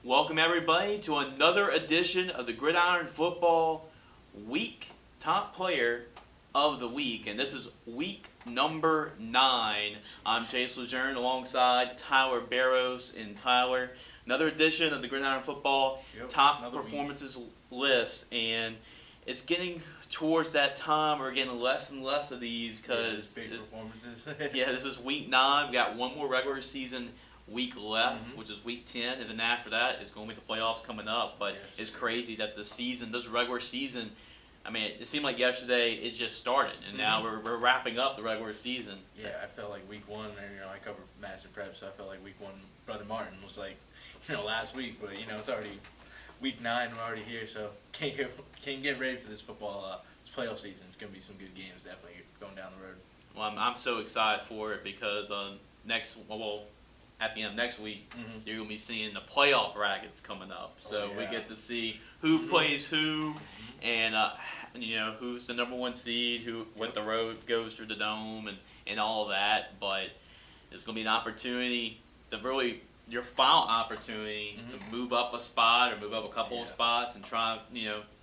Welcome everybody to another edition of the Gridiron Football Week Top Player of the Week, and this is week number 9. I'm Jace and LeJeune alongside Tyler Barros and Tyler. Another edition of the Gridiron Football Top Performances list, and it's getting towards that time. We're getting less and less of these because big performances. This is week 9. We got one more regular season week left, which is week 10, and then after that it's going to be the playoffs coming up. But it's crazy that this regular season, I mean, it seemed like yesterday it just started, and now we're wrapping up the regular season. Yeah, I felt like week 1, and I covered Master Prep, so I felt like week 1, Brother Martin was like, last week, but it's already week 9. We're already here, so can't get ready for this football. This playoff season. It's gonna be some good games, definitely going down the road. Well, I'm so excited for it because at the end of next week, you're going to be seeing the playoff brackets coming up. So we get to see who plays who, and who's the number 1 seed, what the road goes through the dome, and all of that. But it's going to be an opportunity your final opportunity to move up a spot or move up a couple of spots and try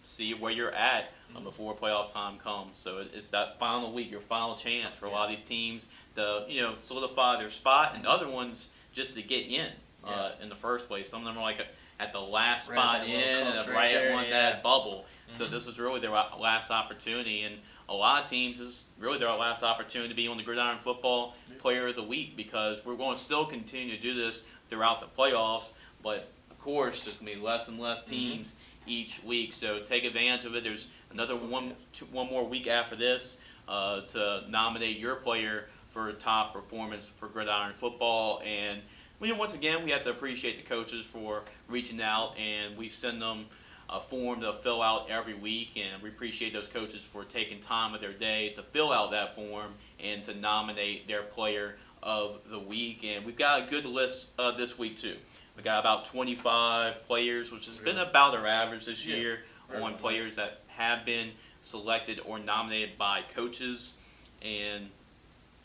see where you're at before playoff time comes. So it's that final week, your final chance for a lot of these teams to solidify their spot, and other ones just to get in the first place. Some of them are like at the last spot in, and right at that bubble. So this is really their last opportunity, and a lot of teams, this is really their last opportunity to be on the Gridiron Football Player of the Week, because we're going to still continue to do this throughout the playoffs, but of course there's going to be less and less teams each week, so take advantage of it. There's another one more week after this to nominate your player for top performance for Gridiron Football. And once again, we have to appreciate the coaches for reaching out, and we send them a form to fill out every week, and we appreciate those coaches for taking time of their day to fill out that form and to nominate their player of the week. And we've got a good list this week too. We got about 25 players, which has been about our average this year on players that have been selected or nominated by coaches. And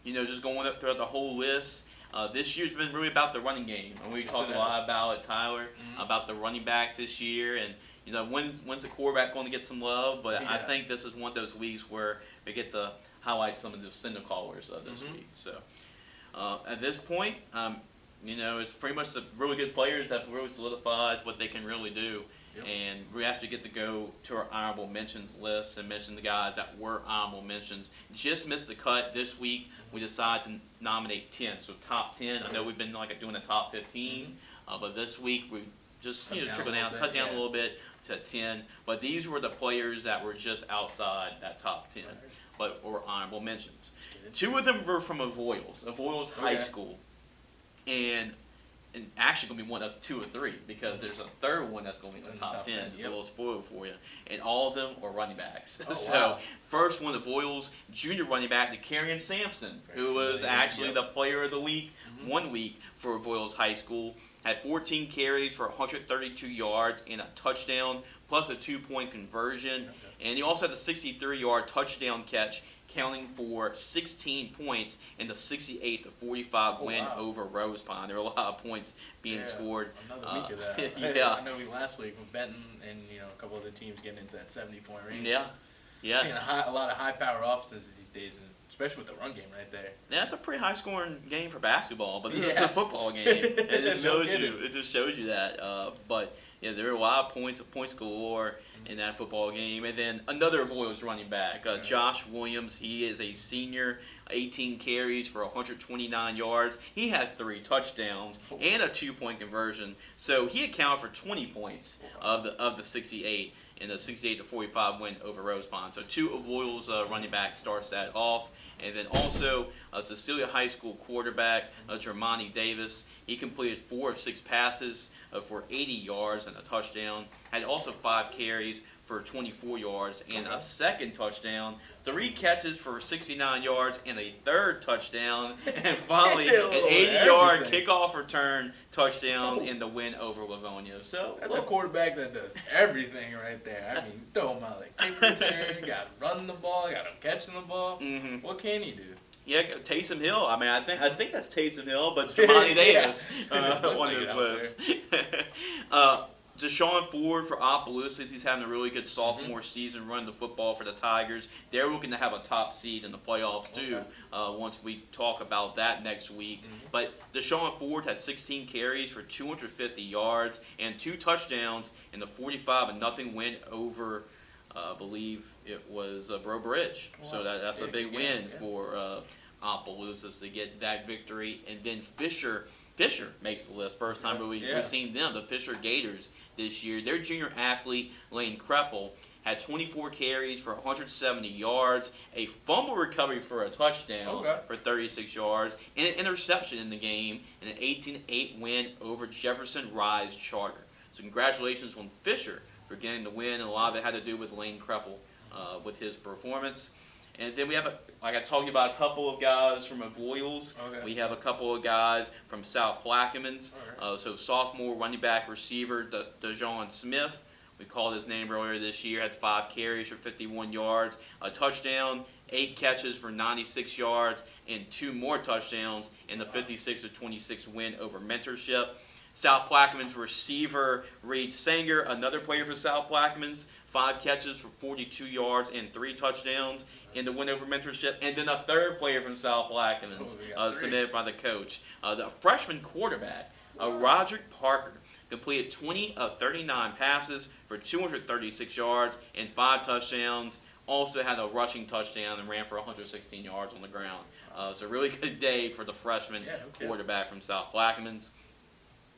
just going up throughout the whole list, this year's been really about the running game, and we talked a lot about it, Tyler, about the running backs this year, and when's the quarterback going to get some love? But I think this is one of those weeks where we get to highlight some of the signal callers this week. So at this point, it's pretty much the really good players that have really solidified what they can really do. And we actually get to go to our honorable mentions list and mention the guys that were honorable mentions. Just missed the cut this week. We decided to nominate 10, so top 10. I know we've been doing a top 15, but this week we just cut down a little bit to 10. But these were the players that were just outside that top 10, but were honorable mentions. 2 of them were from Avoyles High School, and actually going to be one of 2 or 3, because there's a third one that's going to be in the top 10. It's a little spoiled for you. And all of them are running backs. So first one, the Avoyles junior running back, Gridiron Sampson, who was actually the player of the week 1 week for Avoyles High School, had 14 carries for 132 yards and a touchdown, plus a 2-point conversion. And he also had a 63-yard touchdown catch, counting for 16 points in the 68-45 win over Rose Pond. There were a lot of points being scored. Another week of that. I know last week with Benton and a couple of the teams getting into that 70-point range. Seeing a lot of high-power offenses these days, and especially with the run game right there. Yeah, it's a pretty high-scoring game for basketball, but this is a football game. It just shows you that. But there are a lot of points galore in that football game. And then another Avoyles running back, Josh Williams. He is a senior, 18 carries for 129 yards. He had 3 touchdowns and a 2-point conversion. So he accounted for 20 points of the 68 in the 68-45 win over Rose Pond. So 2 Avoyles running backs starts that off. And then also Cecilia High School quarterback, Jermani Davis. He completed 4 of 6 passes for 80 yards and a touchdown. Had also 5 carries for 24 yards and a second touchdown. 3 catches for 69 yards and a third touchdown. And finally, an 80-yard kickoff return touchdown in the win over Livonia. So that's a quarterback that does everything right there. I mean, throw him out like kick return, got him running the ball, got him catching the ball. What can he do? Yeah, Taysom Hill. I mean, I think that's Taysom Hill, but it's Jamani Davis on his list. Deshaun Ford for Opelousas. He's having a really good sophomore season running the football for the Tigers. They're looking to have a top seed in the playoffs too. Once we talk about that next week. But Deshaun Ford had 16 carries for 250 yards and 2 touchdowns in the 45-0 win over, I believe it was Bro Bridge. So that's a big win for Opelousas to get that victory. And then Fisher makes the list. First time we've seen them, the Fisher Gators this year. Their junior athlete, Lane Kreppel, had 24 carries for 170 yards, a fumble recovery for a touchdown for 36 yards, and an interception in the game, and an 18-8 win over Jefferson Rise Charter. So congratulations on Fisher for getting the win, and a lot of it had to do with Lane Kreppel with his performance. And then we have, like I told you about, a couple of guys from Avoyelles. We have a couple of guys from South Plaquemines. So sophomore running back receiver DeJohn Smith, we called his name earlier this year, had 5 carries for 51 yards, a touchdown, 8 catches for 96 yards, and 2 more touchdowns in the 56-26 win over Mentorship. South Plaquemines receiver Reed Sanger, another player for South Plaquemines, 5 catches for 42 yards and 3 touchdowns in the win over Mentorship. And then a third player from South Plaquemines, submitted by the coach. The freshman quarterback, Roderick Parker, completed 20 of 39 passes for 236 yards and 5 touchdowns. Also had a rushing touchdown and ran for 116 yards on the ground. So a really good day for the freshman quarterback from South Plaquemines.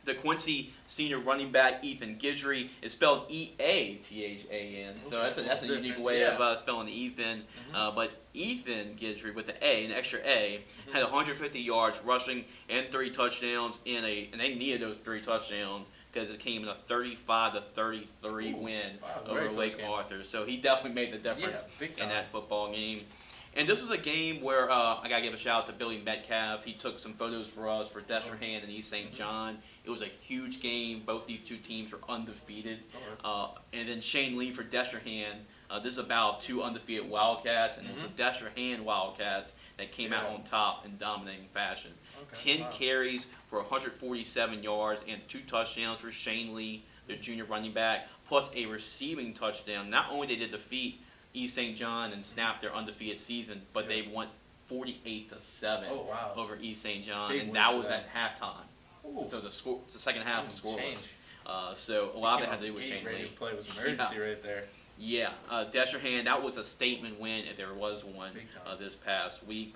The Quincy senior running back, Ethan Guidry, is spelled E-A-T-H-A-N. So that's a unique way of spelling Ethan. But Ethan Guidry with the A, an extra A, had 150 yards rushing and 3 touchdowns and they needed those 3 touchdowns because it came in a 35-33 win over Lake Arthur. So he definitely made the difference in that football game. And this is a game where I got to give a shout out to Billy Metcalf. He took some photos for us for Destrehan and East St. John. It was a huge game. Both these two teams are undefeated. And then Shane Lee for Destrehan. This is about 2 undefeated Wildcats, and it was the Destrehan Wildcats that came out on top in dominating fashion. 10 carries for 147 yards and 2 touchdowns for Shane Lee, their junior running back, plus a receiving touchdown. Not only did they defeat East St. John and snap their undefeated season, but they won 48-7 over East St. John, and that was at halftime. So the second half was scoreless. So a lot of it had to do with Shane Lee. Play was emergency right there. Yeah, Destrehan, that was a statement win if there was one this past week.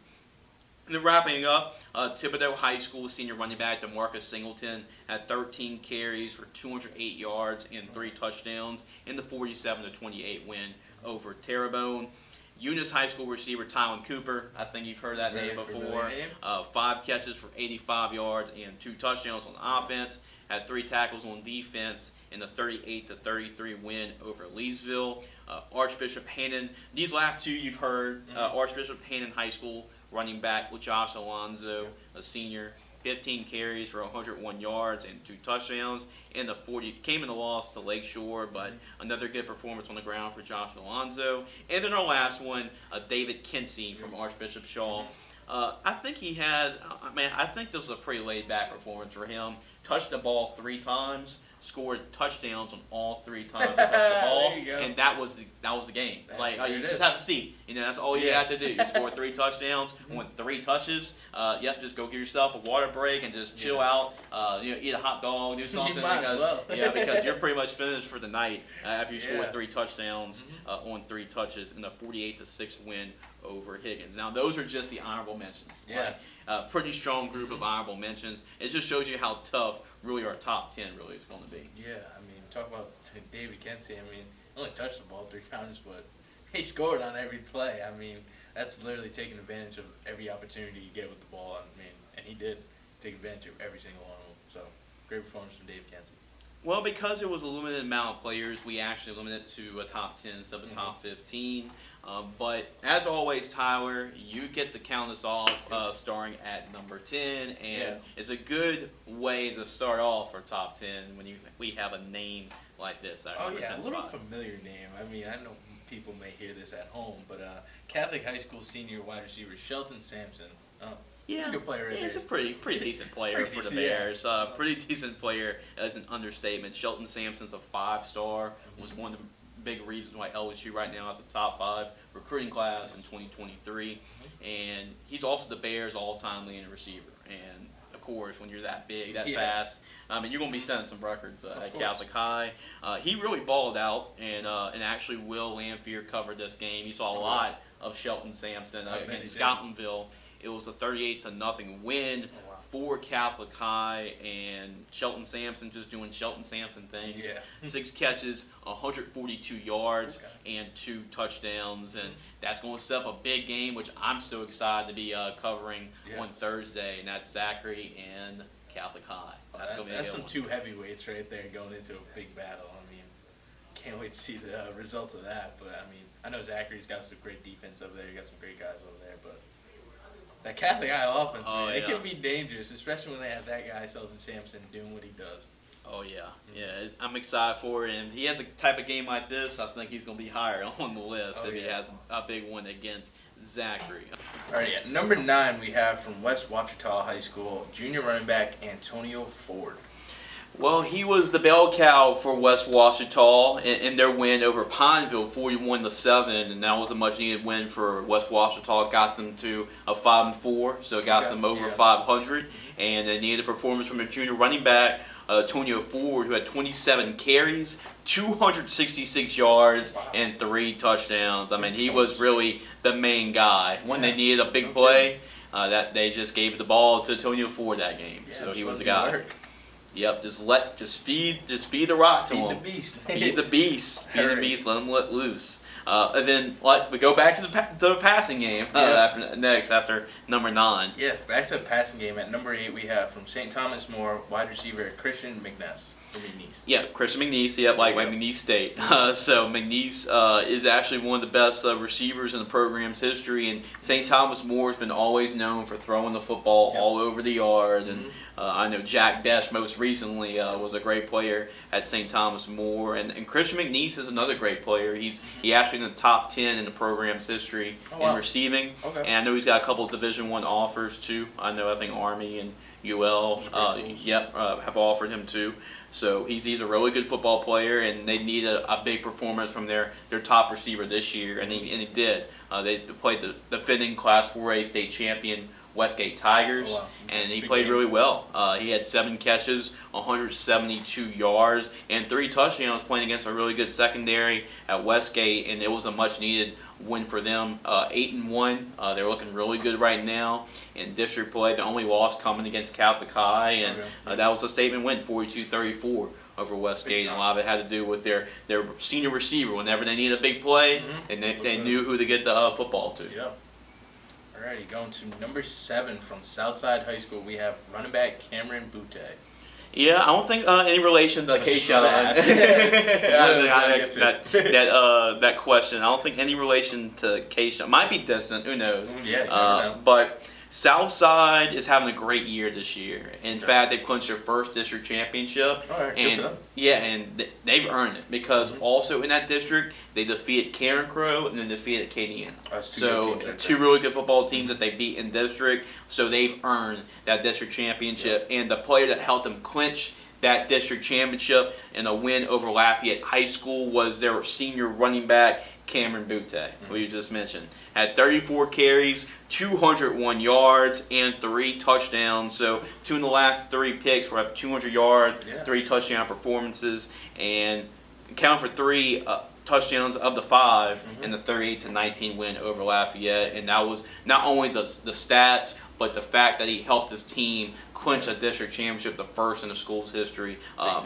And then wrapping up, Thibodaux High School senior running back DeMarcus Singleton had 13 carries for 208 yards and 3 touchdowns in the 47-28 win over Terrebonne. Eunice High School receiver Tylen Cooper, I think you've heard that name before. 5 catches for 85 yards and 2 touchdowns on offense. Had 3 tackles on defense in the 38-33 win over Leesville. Archbishop Hannon, these last 2 you've heard. Archbishop Hannon High School running back with Josh Alonzo, a senior, 15 carries for 101 yards and 2 touchdowns. In the 40, came in a loss to Lakeshore, but another good performance on the ground for Josh Alonzo. And then our last one, David Kinsey from Archbishop Shaw. I think he had, I think this was a pretty laid-back performance for him. Touched the ball 3 times, scored touchdowns on all 3 times he touched the ball, and that was the game. It's like, you just have to see. That's all you have to do. You score 3 touchdowns on 3 touches. Just go give yourself a water break and just chill out. Eat a hot dog, do something because you're pretty much finished for the night after you scored 3 touchdowns on 3 touches in a 48-6 win over Higgins. Now those are just the honorable mentions. Pretty strong group of honorable mentions. It just shows you how tough really our top 10 really is going to be. Talk about David Kinsey. He only touched the ball 3 times, but he scored on every play. That's literally taking advantage of every opportunity you get with the ball. And he did take advantage of every single one of them. So, great performance from David Kinsey. Well, because it was a limited amount of players, we actually limited it to a top 10 instead of a top 15. But as always, Tyler, you get to count us off starting at number 10, and it's a good way to start off for top 10 when we have a name like this. A little familiar name. I know people may hear this at home, but Catholic High School senior wide receiver Shelton Sampson. He's a good player right he's a there. pretty decent player for the Bears. Pretty decent player as an understatement. Shelton Sampson's a 5-star. Was one of the big reasons why LSU right now has a top 5 recruiting class in 2023. And he's also the Bears' all-time leading receiver. And of course, when you're that big, that fast, I mean, you're going to be setting some records at Catholic High. He really balled out, and actually Will Lanphier covered this game. He saw a lot of Shelton Sampson against Scotlandville. It was a 38-0 win for Catholic High, and Shelton Sampson just doing Shelton Sampson things. 6 catches, 142 yards, and 2 touchdowns, and that's going to set up a big game, which I'm so excited to be covering on Thursday, and that's Zachary and Catholic High. That's going to be that's some 2 heavyweights right there going into a big battle. I mean, can't wait to see the results of that. But I mean, I know Zachary's got some great defense over there. You got some great guys over there, but that Catholic High offense, man, it can be dangerous, especially when they have that guy, Shelton Sampson, doing what he does. Oh, yeah. I'm excited for it. And he has a type of game like this, I think he's going to be higher on the list if he has a big one against Zachary. All right, at number 9, we have from West Ouachita High School, junior running back Antonio Ford. Well, he was the bell cow for West Ouachita in their win over Pineville, 41-7, and that was a much-needed win for West Ouachita. Got them to a 5-4, so it got them over 500, and they needed a performance from their junior running back, Antonio Ford, who had 27 carries, 266 yards, and 3 touchdowns. I mean, he was really the main guy. When they needed a big play, that they just gave the ball to Antonio Ford that game. So he was the guy. Yep, just feed the rock to him. Feed the beast. Feed the beast. Let him let loose. And then we go back to the passing game after number 9. Yeah, back to the passing game. At number 8, we have from St. Thomas More wide receiver Christian McNeese. Yeah, Christian McNeese. Like McNeese State. So McNeese is actually one of the best receivers in the program's history, and St. Thomas More has been always known for throwing the football all over the yard. And I know Jack Desch most recently was a great player at St. Thomas More, and Christian McNeese is another great player. He's actually in the top 10 in the program's history in receiving, and I know he's got a couple of Division I offers too. I think Army and UL have offered him too. So he's a really good football player, and they need a big performance from their top receiver this year, and he did. They played the defending Class 4A state champion Westgate Tigers, and he played really well. He had 7 catches, 172 yards, and 3 touchdowns playing against a really good secondary at Westgate, and it was a much-needed win for them. 8-1. They're looking really good right now in district play. The only loss coming against Catholic High, and that was a statement win, 42-34 over Westgate. And a lot of it had to do with their senior receiver. Whenever they need a big play, and they knew who to get the football to. Yep. Alrighty, going to number 7 from Southside High School, we have running back Cameron Butte. Yeah, I don't think any relation to Keisha. That question. I don't think any relation to Keisha. Might be distant. Who knows? But Southside is having a great year this year. In fact, they clinched their first district championship, and they've earned it because also in that district they defeated Karen Crow and then defeated Acadiana. So 2 really good football teams that they beat in district. So they've earned that district championship, and the player that helped them clinch that district championship in a win over Lafayette High School was their senior running back Cameron Butte, who you just mentioned. Had 34 carries, 201 yards, and 3 touchdowns. So 2 in the last 3 picks were 200-yard, 3 touchdown performances, and count for 3 touchdowns of the 5 in the 38-19 win over Lafayette. And that was not only the stats, but the fact that he helped his team clinch a district championship, the first in the school's history,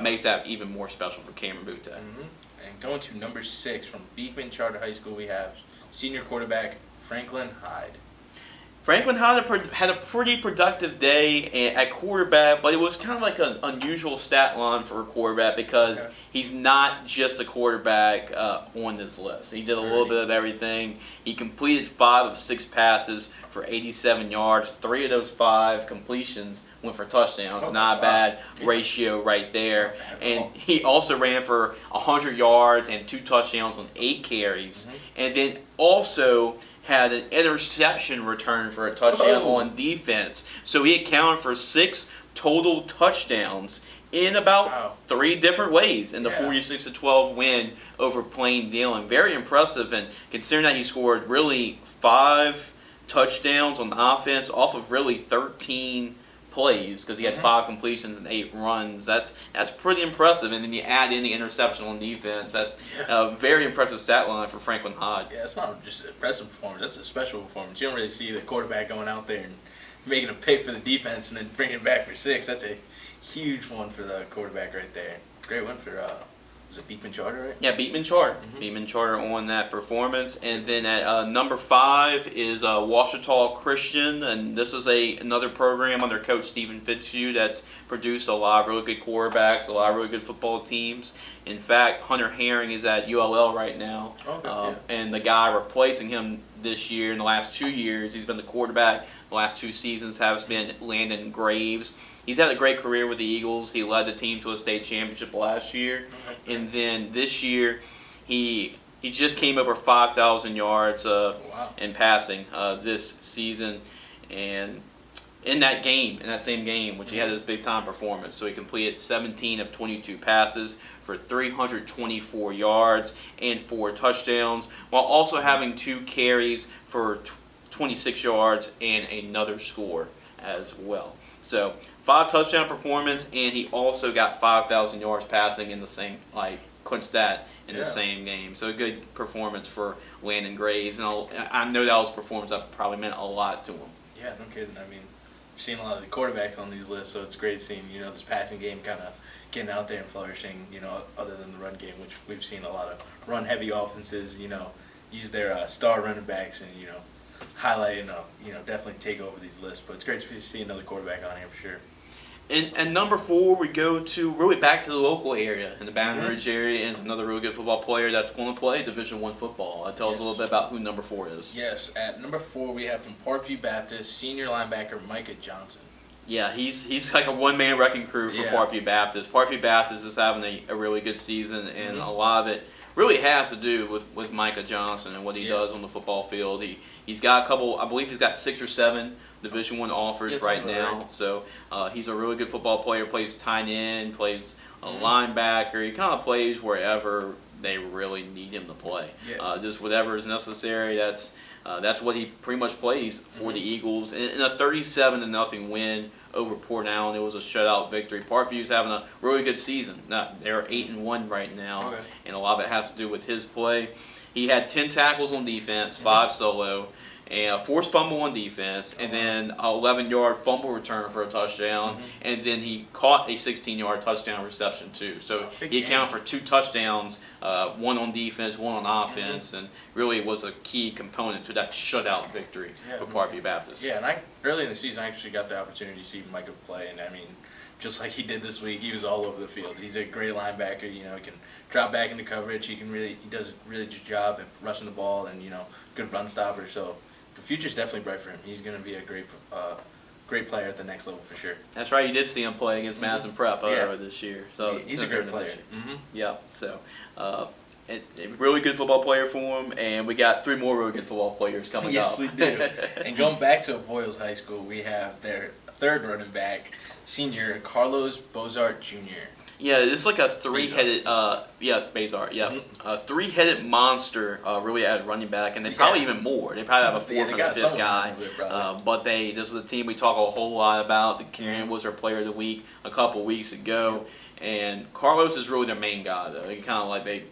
makes that even more special for Cameron Butte. And going to number 6 from Beekman Charter High School, we have senior quarterback Franklin Hyde. Franklin had a pretty productive day at quarterback, but it was kind of like an unusual stat line for a quarterback because he's not just a quarterback on this list. He did a little bit of everything. He completed 5 of 6 passes for 87 yards. 3 of those 5 completions went for touchdowns. Not a bad ratio right there. And he also ran for 100 yards and 2 touchdowns on 8 carries. And then also had an interception return for a touchdown on defense. So he accounted for 6 total touchdowns in about 3 different ways in the 46-12 win over Plain Dealing. Very impressive, and considering that he scored really 5 touchdowns on the offense off of really 13 plays because he had 5 completions and 8 runs. That's pretty impressive. And then you add in the interception on defense. That's a very impressive stat line for Franklin High. Yeah, it's not just an impressive performance. That's a special performance. You don't really see the quarterback going out there and making a pick for the defense and then bringing it back for 6. That's a huge one for the quarterback right there. Great one for was it Beekman Charter, right? Yeah, Beekman Charter. Beekman Charter on that performance. And then at number 5 is Ouachita Christian, and this is another program under Coach Stephen Fitzhugh that's produced a lot of really good quarterbacks, a lot of really good football teams. In fact, Hunter Herring is at ULL right now, and the guy replacing him this year, in the last 2 years, he's been the quarterback. The last 2 seasons has been Landon Graves. He's had a great career with the Eagles. He led the team to a state championship last year. And then this year, he just came over 5,000 yards in passing this season. And in that same game, which he had his big-time performance. So he completed 17 of 22 passes for 324 yards and 4 touchdowns, while also having 2 carries for 26 yards and another score as well. So 5 touchdown performance, and he also got 5,000 yards passing in the same, clinched that in the same game. So a good performance for Landon Graves, and I know that was a performance that probably meant a lot to him. Yeah, no kidding. I mean, we've seen a lot of the quarterbacks on these lists, so it's great seeing, this passing game kind of getting out there and flourishing, other than the run game, which we've seen a lot of run-heavy offenses, use their star running backs and, highlight and, definitely take over these lists. But it's great to see another quarterback on here for sure. And number 4, we go to really back to the local area, in the Baton Rouge area, and another really good football player that's going to play Division I football. Tell us a little bit about who number 4 is. Yes, at number 4 we have from Parkview Baptist, senior linebacker Micah Johnson. Yeah, he's like a one-man wrecking crew for Parkview Baptist. Parkview Baptist is having a really good season, and a lot of it really has to do with Micah Johnson and what he does on the football field. He's got a couple, I believe he's got 6 or 7 Division I offers right now. Right. So he's a really good football player, plays tight end, plays a linebacker. He kind of plays wherever they really need him to play. Just whatever is necessary, that's what he pretty much plays for the Eagles. In a 37-0 win over Port Allen, it was a shutout victory. Parkview's having a really good season. They're 8-1 right now, and a lot of it has to do with his play. He had 10 tackles on defense, 5 solo, and a forced fumble on defense, and then an 11-yard fumble return for a touchdown, and then he caught a 16-yard touchdown reception too. So he accounted for 2 touchdowns, 1 on defense, 1 on offense, and really was a key component to that shutout victory for Parkview Baptist. Yeah, and early in the season I actually got the opportunity to see Micah play, and I mean, just like he did this week, he was all over the field. He's a great linebacker. He can drop back into coverage. He does a really good job at rushing the ball, and good run stopper. So the future's definitely bright for him. He's going to be a great player at the next level for sure. That's right. You did see him play against Madison Prep this year. So he's a great player. Yeah. So a really good football player for him, and we got 3 more really good football players coming up. Yes, we do. And going back to Avoyelles High School, we have their 3rd running back, senior Carlos Bozart Jr. Yeah, it's like a 3-headed, Bazar, a 3-headed monster, really at running back, and they probably even more. They probably have a 4th and a 5th guy. But this is a team we talk a whole lot about. The Karen was our player of the week a couple weeks ago, and Carlos is really their main guy, though. They kind of they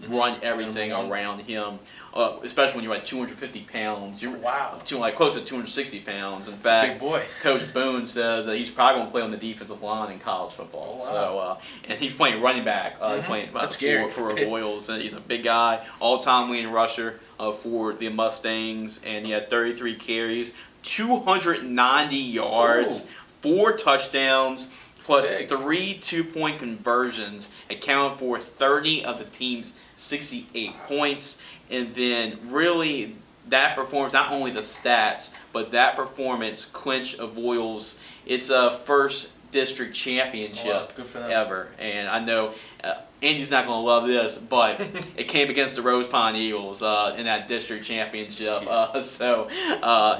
run everything around him. Especially when you're at 250 pounds. You're close to 260 pounds. In fact, big boy. Coach Boone says that he's probably going to play on the defensive line in college football. So, and he's playing running back. He's playing for Avoyelles. And he's a big guy, all-time leading rusher for the Mustangs. And he had 33 carries, 290 yards, 4 touchdowns, plus 3 2-point conversions, accounted for 30 of the team's 68 points. And then really that performance, not only the stats, but that performance clinched Avoyelles its first district championship ever. And I know Andy's not going to love this, but it came against the Rose Pond Eagles in that district championship. So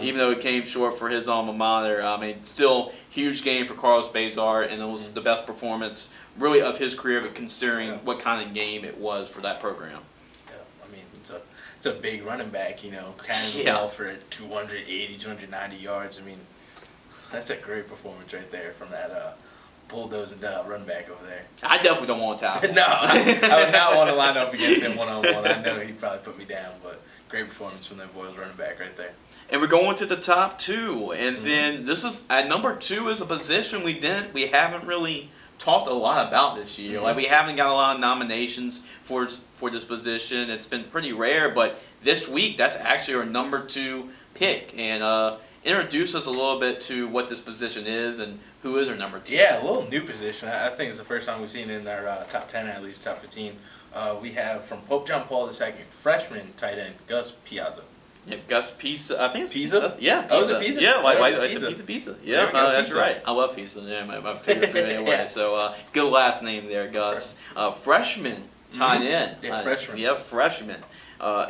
even though it came short for his alma mater, I mean, still huge game for Carlos Bazar, and it was the best performance really of his career, but considering what kind of game it was for that program. Yeah, I mean, it's a big running back, carrying the ball for 280, 290 yards. I mean, that's a great performance right there from that bulldozing running back over there. I definitely don't want to tackle. No, I would not want to line up against him one-on-one. I know he'd probably put me down, but great performance from that Avoyelles running back right there. And we're going to the top 2, and then this is at number 2 is a position we haven't really talked a lot about this year. Like, we haven't got a lot of nominations for this position. It's been pretty rare, but this week that's actually our number 2 pick. And introduce us a little bit to what this position is and who is our number 2. Yeah, a little new position. I think it's the first time we've seen it in our top 10, at least top 15. We have from Pope John Paul II, freshman tight end Gus Piazza. Yeah, Gus Pisa. I think it's Pisa. Yeah, Pisa. Oh, is it Pisa? Yeah, like Pisa. Pisa. Yeah, that's Pisa. right. I love Pisa. Yeah, my favorite food anyway. Yeah. So good last name there, Gus. Freshman tight end. Yeah, freshman. Yeah, freshman.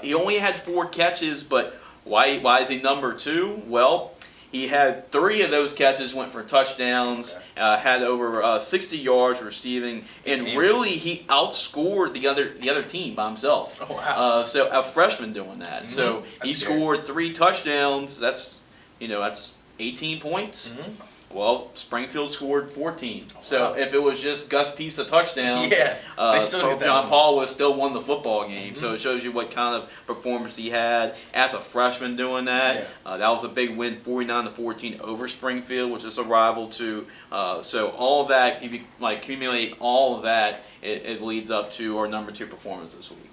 He only had 4 catches, but why is he number 2? Well, he had 3 of those catches went for touchdowns, had over 60 yards receiving, and really he outscored the other team by himself. Oh, wow. So a freshman doing that. So he scored 3 touchdowns. That's 18 points. Well, Springfield scored 14. So if it was just Gus Pisa touchdowns, Pope John Paul would still won the football game. So it shows you what kind of performance he had as a freshman doing that. That was a big win, 49-14 over Springfield, which is a rival too. So all of that, if you accumulate all of that, it leads up to our number 2 performance this week.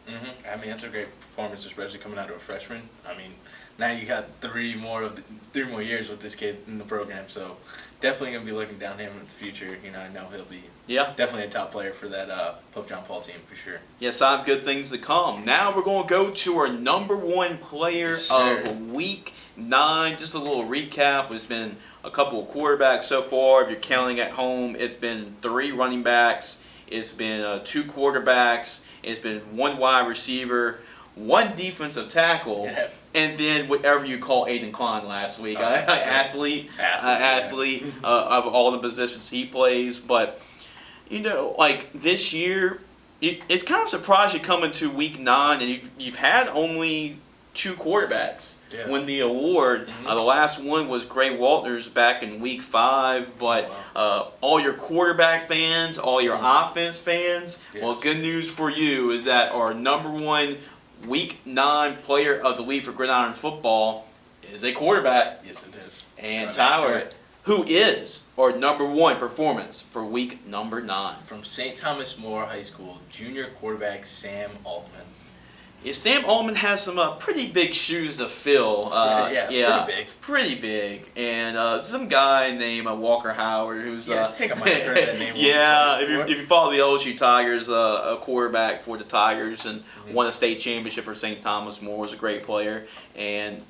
I mean, that's a great performance, especially coming out of a freshman. I mean, now you got 3 more years with this kid in the program, so definitely gonna be looking down him in the future. I know he'll be definitely a top player for that Pope John Paul team for sure. Yes, I have good things to come. Now we're gonna go to our number 1 player of week 9. Just a little recap. It's been a couple of quarterbacks so far. If you're counting at home, it's been 3 running backs. It's been 2 quarterbacks. It's been 1 wide receiver, 1 defensive tackle. And then whatever you call Aiden Klein last week, athlete of all the positions he plays. But, this year, it's kind of surprised you come into week 9 and you've had only 2 quarterbacks win the award. The last one was Gray Walters back in week 5. But all your quarterback fans, all your offense fans, well, good news for you is that our number 1 Week 9 player of the week for Gridiron Football is a quarterback. Yes, it is. And Tyler, who is our number 1 performance for week number 9? From St. Thomas More High School, junior quarterback Sam Altmann. Yeah, Sam Altmann has some pretty big shoes to fill. Pretty big. And some guy named Walker Howard, who's I think I might have heard that name. if you follow the LSU Tigers, a quarterback for the Tigers, and won a state championship for St. Thomas More, was a great player. But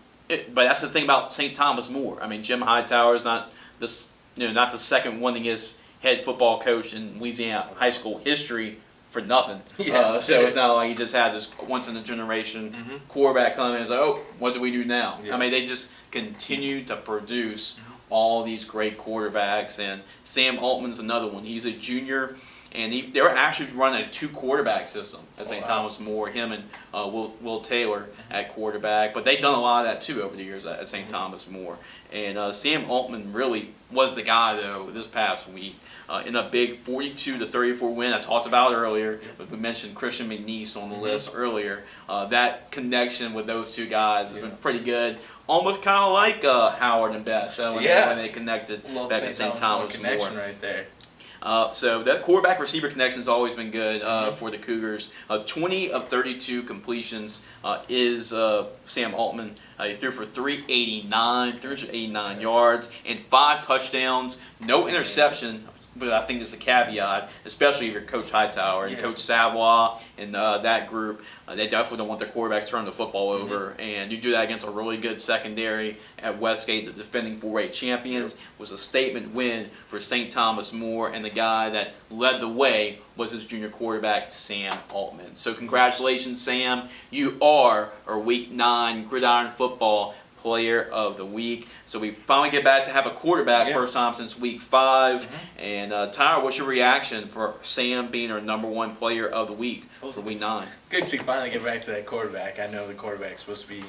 that's the thing about St. Thomas More. I mean, Jim Hightower is not the second winningest head football coach in Louisiana high school history for nothing. So it's not like he just had this once in a generation quarterback come in and say, oh, what do we do now? I mean, they just continue to produce all these great quarterbacks, and Sam Altman's another one. He's a junior, and they were actually running a 2 quarterback system at St. Thomas More, him and Will Taylor at quarterback. But they've done a lot of that too over the years at St. Thomas More. And Sam Altmann really was the guy, though, this past week. In a big 42-34 win I talked about earlier, but we mentioned Christian McNeese on the list earlier. That connection with those 2 guys has been pretty good. Almost kind of like Howard and Besh when they connected back at St. Thomas More. Connection right there. So that quarterback receiver connection has always been good for the Cougars. 20 of 32 completions is Sam Altmann. He threw for 389 yards and 5 touchdowns, no interception. But I think there's a caveat, especially if you're Coach Hightower and Coach Savoy and that group. They definitely don't want their quarterback to turn the football over. And you do that against a really good secondary at Westgate, the defending 4A champions. Was a statement win for St. Thomas More, and the guy that led the way was his junior quarterback, Sam Altmann. So congratulations, Sam. You are our Week 9 Gridiron Football Player of the Week. So we finally get back to have a quarterback first time since Week 5. And Tyler, what's your reaction for Sam being our #1 Player of the Week for Week 9? It's good to finally get back to that quarterback. I know the quarterback's supposed to be,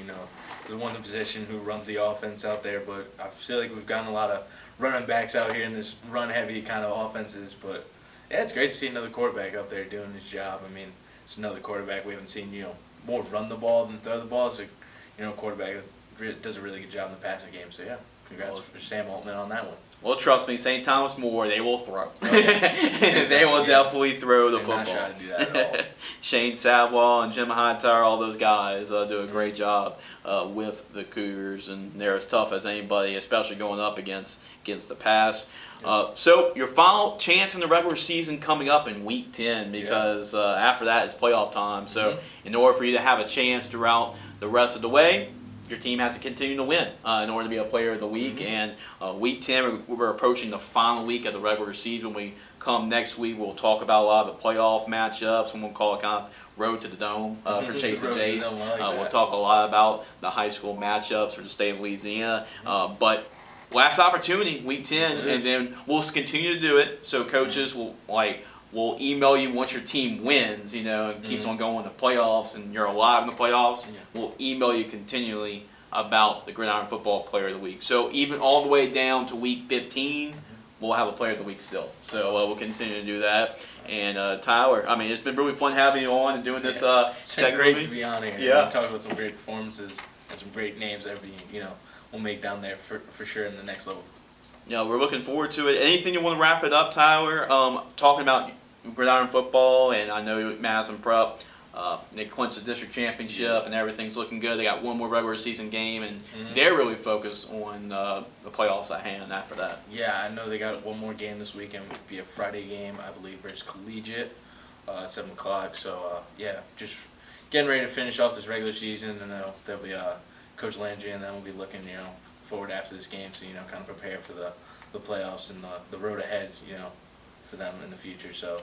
the one in the position who runs the offense out there, but I feel like we've gotten a lot of running backs out here in this run-heavy kind of offenses. But yeah, it's great to see another quarterback out there doing his job. I mean, it's another quarterback we haven't seen, more run the ball than throw the ball. So, quarterback does a really good job in the passing game. So yeah, congrats for Sam Altmann on that one. Well, trust me, St. Thomas More, they will throw. They will definitely throw the football. They're not trying to do that at all. Shane Savoy and Jim Hightower, all those guys do a great job with the Cougars, and they're as tough as anybody, especially going up against the pass. So your final chance in the regular season coming up in Week 10, because after that it's playoff time. So in order for you to have a chance throughout the rest of the way, your team has to continue to win in order to be a Player of the Week. And Week 10, we're approaching the final week of the regular season. When we come next week, we'll talk about a lot of the playoff matchups, and we'll call it kind of Road to the Dome for Jace and Jace. We'll talk a lot about the high school matchups for the state of Louisiana. But last opportunity, Week 10, and then we'll continue to do it. So coaches will email you once your team wins, and keeps on going to playoffs, and you're alive in the playoffs. We'll email you continually about the Gridiron Football Player of the Week. So even all the way down to Week 15, we'll have a Player of the Week still. So we'll continue to do that. And Tyler, I mean, it's been really fun having you on and doing this It's been segment. great to be on here. Yeah. Talking about some great performances and some great names that we'll make down there for sure in the next level. We're looking forward to it. Anything you want to wrap it up, Tyler? Talking about Gridiron Football, and I know Madison Prep, they clinched the district championship, and everything's looking good. They got one more regular season game, and they're really focused on the playoffs at hand after that. Yeah, I know they got one more game this weekend. It would be a Friday game, I believe, versus Collegiate, 7 o'clock. So, just getting ready to finish off this regular season, and there'll be Coach Landry, and then we'll be looking, forward after this game to, kind of prepare for the playoffs and the road ahead, for them in the future. So,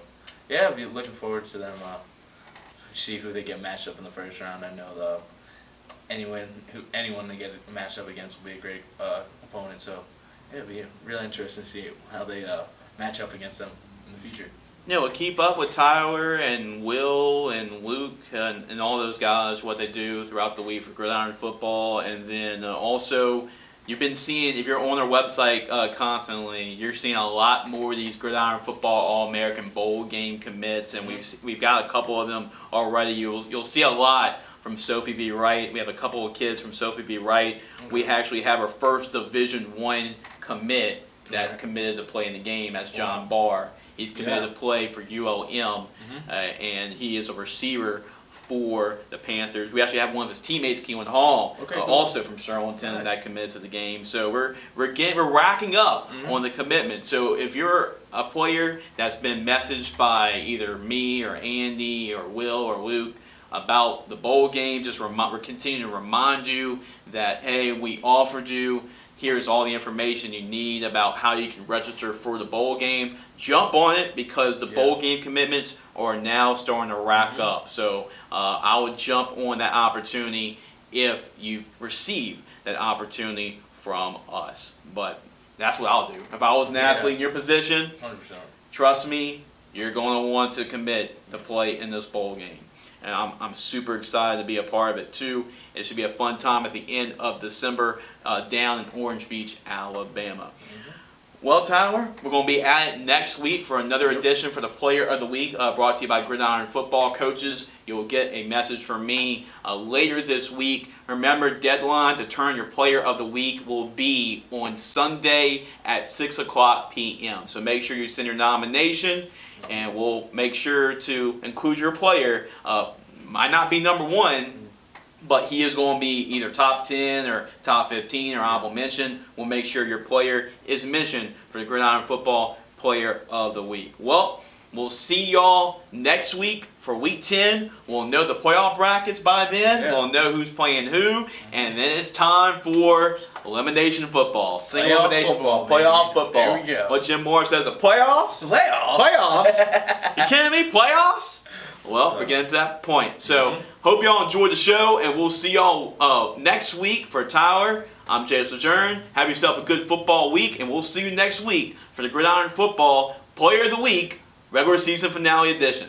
yeah, I'll be looking forward to them. See who they get matched up in the first round. I know anyone they get matched up against will be a great opponent. So, yeah, it'll be real interesting to see how they match up against them in the future. We'll keep up with Tyler and Will and Luke and all those guys, what they do throughout the week for Gridiron Football. And then also, you've been seeing, if you're on our website constantly, you're seeing a lot more of these Gridiron Football All-American Bowl game commits, and we've got a couple of them already. You'll see a lot from Sophie B. Wright. We have a couple of kids from Sophie B. Wright. We actually have our first Division I commit that committed to play in the game. That's John Barr. He's committed to play for ULM, and he is a receiver for the Panthers. We actually have one of his teammates, Keelan Hall, also from Sterlington, that committed to the game. So we're racking up on the commitment. So if you're a player that's been messaged by either me or Andy or Will or Luke about the bowl game, we're continuing to remind you that, hey, we offered you. Here's all the information you need about how you can register for the bowl game. Jump on it, because the bowl game commitments are now starting to rack up. So I would jump on that opportunity if you've received that opportunity from us. But that's what I'll do. If I was an athlete in your position, 100%. Trust me, you're going to want to commit to play in this bowl game. And I'm super excited to be a part of it too. It should be a fun time at the end of December down in Orange Beach, Alabama. Well, Tyler, we're going to be at it next week for another edition for the Player of the Week, brought to you by Gridiron Football. Coaches, you'll get a message from me later this week. Remember, deadline to turn your Player of the Week will be on Sunday at 6 o'clock p.m. So make sure you send your nomination, and we'll make sure to include your player. Might not be number one, but he is going to be either top 10 or top 15 or honorable mention. We'll make sure your player is mentioned for the Gridiron Football Player of the Week. Well, we'll see y'all next week for Week 10. We'll know the playoff brackets by then. Yeah. We'll know who's playing who. And then it's time for elimination football. Single playoff elimination football, playoff football. There we go. What Jim Moore says, the playoffs? Playoffs? You kidding me? Playoffs? Well, we're getting to that point. So, hope y'all enjoyed the show, and we'll see y'all next week. For Tyler, I'm Jace and LeJeune. Have yourself a good football week, and we'll see you next week for the Gridiron Football Player of the Week regular season finale edition.